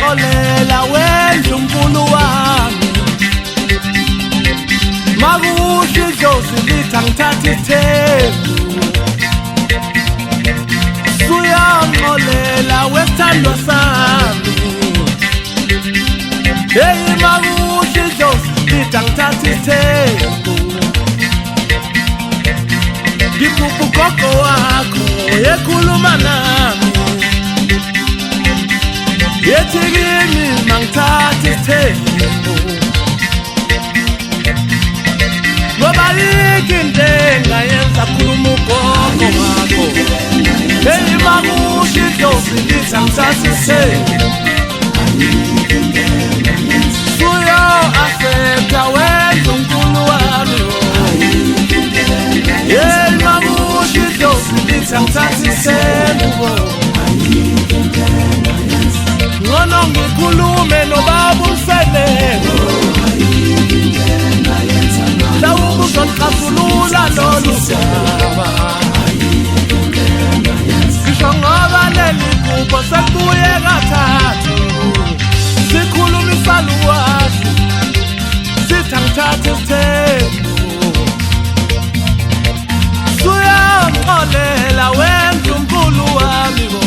Suyongixolela wenza unkulu wami makusho idlozi lithi angithatha ithembu Suyongixolela wesithandwa sami Hey makusho idlozi lithi angithatha ithembu Ngibhubha ugogo wakho ekhuluma nami Yethi kimi mangithatha ithembu Ngoba yiki into engayenza khuluma ugogo wakho Hey makusho idlozi lithi angithatha ithembu Suyo afeta wenza unkulu wami Hey makusho idlozi lithi angithatha ithembu Ngono ngikhulume nobaba uSelelo Lawubu uzonixazulula lolu daba Ngisho ngoba leli phupho sekubuye kathathu Sikhuluma isalukazi sithi angithatha ithembu Suyangixolela wenza unkulu wami bo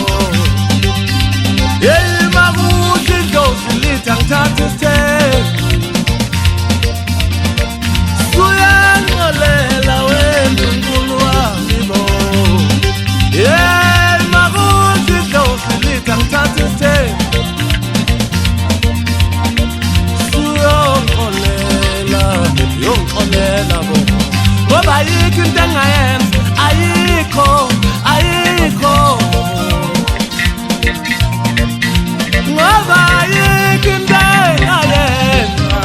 Hey makusho idlozi lithi angithatha ithembu Suyangixolela wenza unkulu wami bo Hey makusho idlozi lithi angithatha ithembu Suyongixolela bo Ngoba yiki into engayenza ayikho Ngoba yiki into engayenza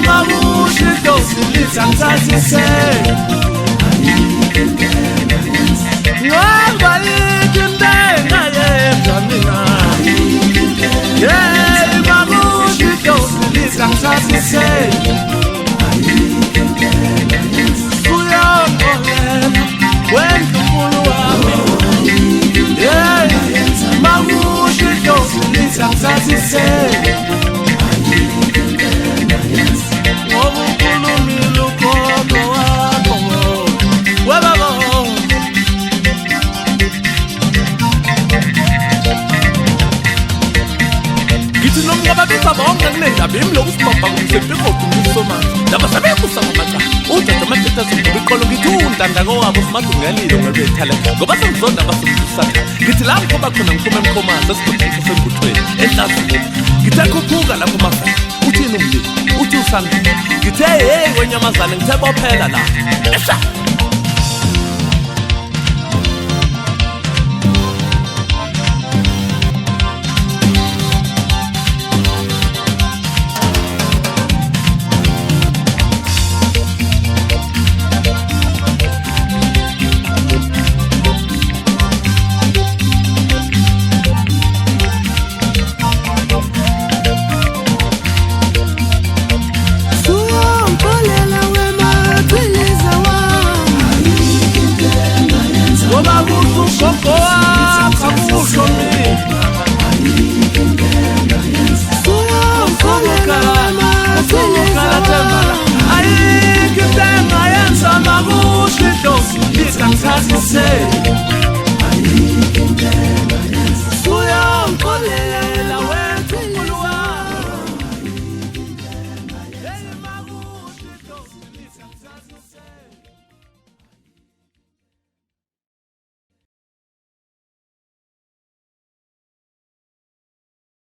makusho idlozi lithi angithatha ithembu Ngoba yiki into engayenza mina Hey makusho idlozi lithi angithatha ithembu Suyongixolela wenza unkulu wami Hey makusho idlozi lithi angithatha ithembu Ngoba ukhulumile ugogo wakho webaba Ngithi nomngababiza bonke kunendaba imloku sibamba kumsebenzi kodwa Laba sebekusa ngamaxa uJojo Mathethazi ngobiqolo ngithi undandako wabo simadungelile ngobethale ngoba sengizonda abasumsaka ngithi la ngikhoba khona ngifuma emkhomazi esigodini sembuthweni ehlaziyo ngithe khuphuka lapho mafana uthini umndeni uthi usanda ngithe hey wenyamazane ngithe bophela la esha